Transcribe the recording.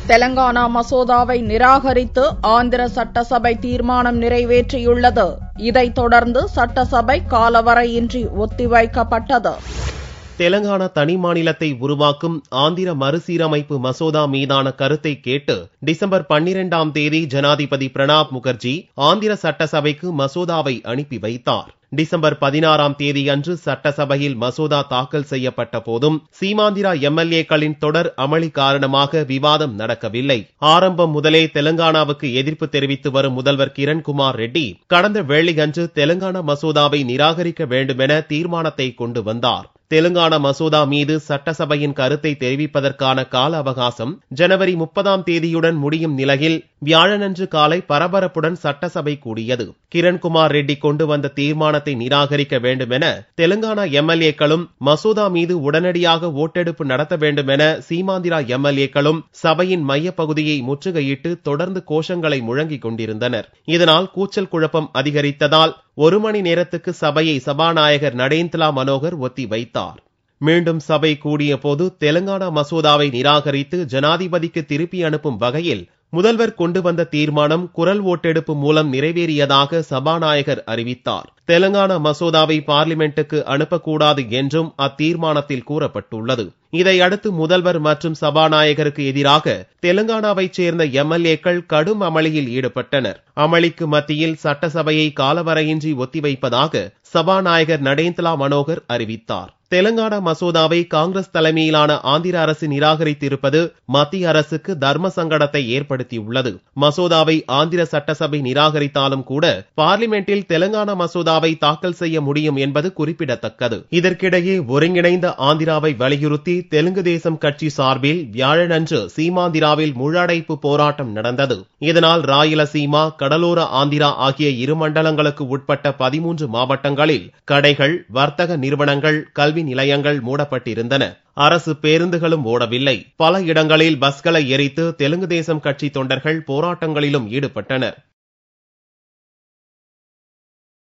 தெலங்கானா மசோதாவை நிராகரித்து ஆந்திர சட்டசபை தீர்மானம் நிறைவேற்றியுள்ளது. இதைத் தொடர்ந்து சட்டசபை காலவரையின்றி ஒத்திவைக்கப்பட்டது. தெலங்கானா தனி மாநிலத்தை உருவாக்கும் ஆந்திர மறுசீரமைப்பு மசோதா மீதான கருத்தை கேட்டு டிசம்பர் 12ஆம் தேதி ஜனாதிபதி பிரணாப் முகர்ஜி ஆந்திர சட்டசபைக்கு மசோதாவை அனுப்பி வைத்தார். டிசம்பர் 16ஆம் தேதி அன்று சட்டசபையில் மசோதா தாக்கல் செய்யப்பட்ட போதும் சீமாந்திரா எம்எல்ஏக்களின் தொடர் அமளி காரணமாக விவாதம் நடக்கவில்லை. ஆரம்பம் முதலே தெலங்கானாவுக்கு எதிர்ப்பு தெரிவித்து வரும் முதல்வர் கிரண்குமார் ரெட்டி கடந்த வெள்ளியன்று தெலங்கானா மசோதாவை நிராகரிக்க வேண்டுமென தீர்மானத்தை கொண்டு வந்தார். தெலுங்கானா மசோதா மீது சட்டசபையின் கருத்தை தெரிவிப்பதற்கான கால அவகாசம் ஜனவரி 30ஆம் தேதியுடன் முடியும் நிலையில் வியாழனன்று காலை பரபரப்புடன் சட்டசபை கூடியது. கிரண்குமார் ரெட்டி கொண்டு வந்த தீர்மானத்தை நிராகரிக்க வேண்டும் என தெலுங்கானா எம்எல்ஏக்களும் மசோதா மீது உடனடியாக ஓட்டெடுப்பு நடத்த வேண்டும் என சீமாந்திரா எம்எல்ஏக்களும் சபையின் மையப்பகுதியை முற்றுகையிட்டு தொடர்ந்து கோஷங்களை முழங்கிக் கொண்டிருந்தனர். இதனால் கூச்சல் குழப்பம் அதிகரித்ததால் 1 மணி நேரத்துக்கு சபையை சபாநாயகர் நடேந்திலா மனோகர் ஒத்தி வைத்தார். மீண்டும் சபை கூடிய போது தெலுங்கானா மசோதாவை நிராகரித்து ஜனாதிபதிக்கு திருப்பி அனுப்பும் வகையில் முதல்வர் கொண்டு வந்த தீர்மானம் குரல் ஓட்டெடுப்பு மூலம் நிறைவேறியதாக சபாநாயகர் அறிவித்தார். தெலுங்கானா மசோதாவை பார்லிமென்ட்டுக்கு அனுப்பக்கூடாது என்றும் அத்தீர்மானத்தில் கூறப்பட்டுள்ளது. இதையடுத்து முதல்வர் மற்றும் சபாநாயகருக்கு எதிராக தெலுங்கானாவைச் சேர்ந்த எம்எல்ஏக்கள் கடும் அமளியில் ஈடுபட்டனர். அமளிக்கு மத்தியில் சட்டசபையை காலவரையின்றி ஒத்திவைப்பதாக சபாநாயகர் நடேந்திலா மனோகர் அறிவித்தார். தெலுங்கானா மசோதாவை காங்கிரஸ் தலைமையிலான ஆந்திர அரசு நிராகரித்திருப்பது மத்திய அரசுக்கு தர்ம சங்கடத்தை ஏற்படுத்தியுள்ளது. மசோதாவை ஆந்திர சட்டசபை நிராகரித்தாலும் கூட பார்லிமென்ட்டில் தெலுங்கானா மசோதாவை தாக்கல் செய்ய முடியும் என்பது குறிப்பிடத்தக்கது. இதற்கிடையே ஒருங்கிணைந்த ஆந்திராவை வலியுறுத்தி தெலுங்கு தேசம் கட்சி சார்பில் வியாழனன்று சீமாந்திராவில் முழு போராட்டம் நடந்தது. இதனால் ராயலசீமா, கடலோர ஆந்திரா ஆகிய 2 மண்டலங்களுக்கு உட்பட்ட 13 மாவட்டங்களில் கடைகள், வர்த்தக நிறுவனங்கள், கல்வி நிலையங்கள் மூடப்பட்டிருந்தன. அரசு பேருந்துகளும் ஓடவில்லை. பல இடங்களில் பஸ்களை எரித்து தெலுங்கு தேசம் கட்சி தொண்டர்கள் போராட்டங்களிலும் ஈடுபட்டனர்.